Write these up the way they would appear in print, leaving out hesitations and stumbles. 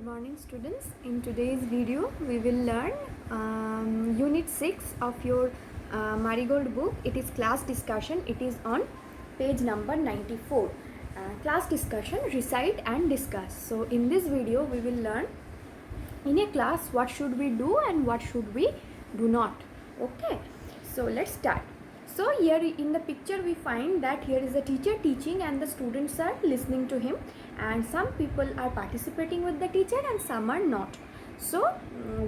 morning students. In today's video we will learn unit 6 of your Marigold book. It is class discussion. It is on page number 94. Class discussion, recite and discuss. So in this video we will learn in a class what should we do and what should we do not. Okay, so let's start. So here in the picture we find that here is a teacher teaching and the students are listening to him, and some people are participating with the teacher and some are not. So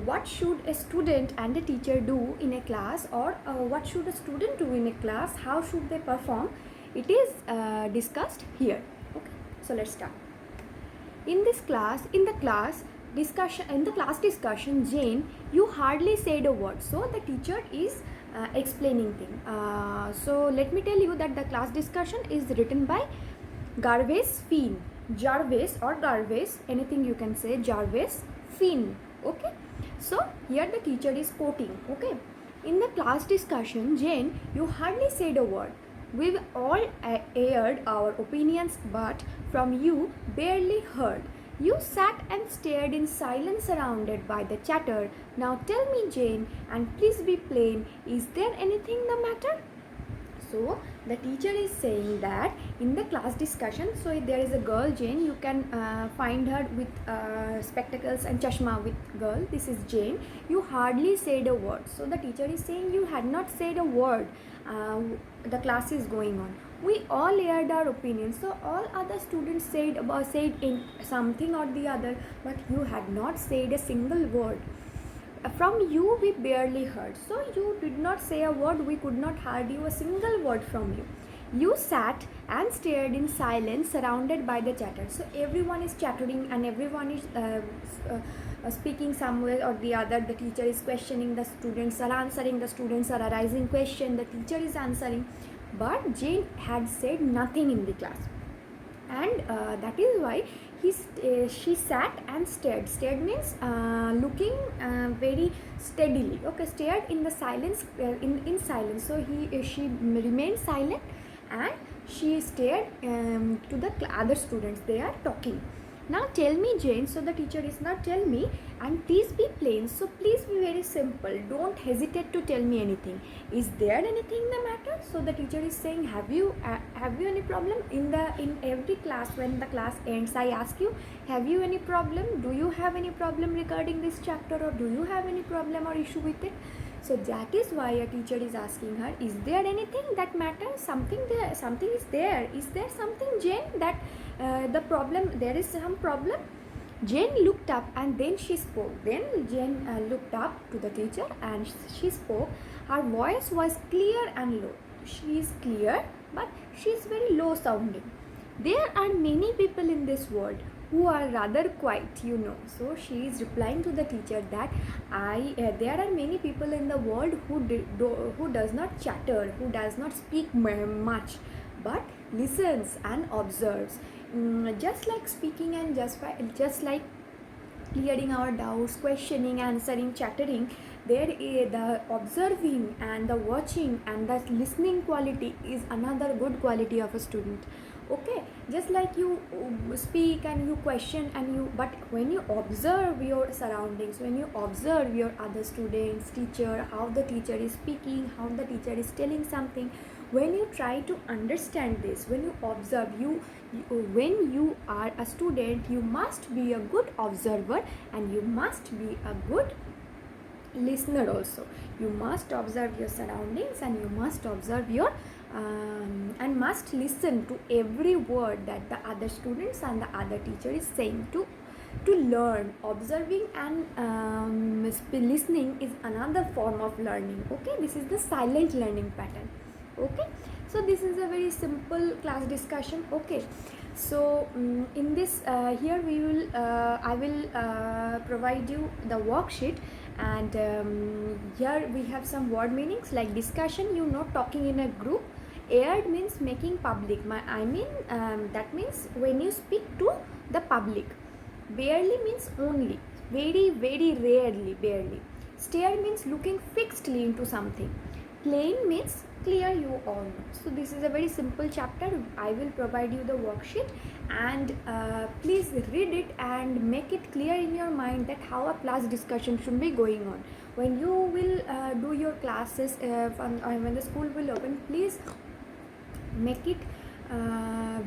what should a student and a teacher do in a class, or what should a student do in a class, how should they perform, it is discussed here. Okay, so let's start. In the class discussion, Jane, you hardly said a word. So the teacher is explaining thing. So let me tell you that the class discussion is written by Jarvis Finn. Jarvis or Jarvis, anything you can say. Jarvis Finn. Okay. So here the teacher is quoting. Okay. In the class discussion, Jane, you hardly said a word. We've all aired our opinions, but from you barely heard. You sat and stared in silence surrounded by the chatter. Now tell me, Jane, and please be plain, is there anything the matter? So the teacher is saying that in the class discussion, so there is a girl, Jane, you can find her with spectacles and chashma with girl. This is Jane. You hardly said a word. So the teacher is saying you had not said a word. The class is going on. We all aired our opinions. So all other students said in something or the other, but you had not said a single word. From you we barely heard. So you did not say a word. We could not heard you a single word from you. You sat and stared in silence surrounded by the chatter. So everyone is chattering and everyone is speaking somewhere or the other. The teacher is questioning, the students are answering, the students are arising question, the teacher is answering, but Jane had said nothing in the class, and that is why she sat and stared. Stared means looking very steadily. Okay, stared in the silence, in silence. So she remained silent and she stared to the other students. They are talking. Now tell me, Jane. So the teacher is not tell me, and please be plain. So please be very simple. Don't hesitate to tell me anything. Is there anything the matter? So the teacher is saying, have you any problem? In every class, when the class ends, I ask you, have you any problem? Do you have any problem regarding this chapter, or do you have any problem or issue with it? So that is why a teacher is asking her, is there anything that matters? Something is there. Is there something, Jane, that the problem, there is some problem? Jane looked up and then she spoke. Then Jane looked up to the teacher and she spoke. Her voice was clear and low. She is clear, but she is very low sounding. There are many people in this world who are rather quiet, So she is replying to the teacher that there are many people in the world who does not chatter, who does not speak much, but listens and observes. Just like speaking and just like clearing our doubts, questioning, answering, chattering, there is the observing and the watching and the listening quality is another good quality of a student. Okay, just like you speak and you question and but when you observe your surroundings, when you observe your other students, teacher, how the teacher is speaking, how the teacher is telling something, when you try to understand this, when you observe, when you are a student, you must be a good observer and you must be a good listener also. You must observe your surroundings and you must observe your and must listen to every word that the other students and the other teacher is saying to learn. Observing and listening is another form of learning. Okay, this is the silent learning pattern. Okay, so this is a very simple class discussion. Okay, so in this here we will I will provide you the worksheet, and here we have some word meanings like discussion, talking in a group. Aired means making public. That means when you speak to the public. Barely means only, very very rarely, barely. Stare means looking fixedly into something. Plain means clear, you all know. So this is a very simple chapter. I will provide you the worksheet, and please read it and make it clear in your mind that how a class discussion should be going on. When you will do your classes, when the school will open, please make it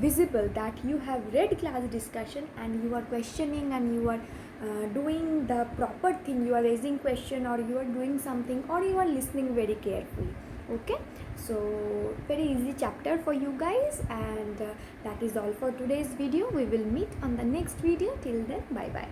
visible that you have read class discussion and you are questioning, and you are doing the proper thing. You are raising question, or you are doing something, or you are listening very carefully. Okay, so very easy chapter for you guys, and that is all for today's video. We will meet on the next video. Till then, bye bye.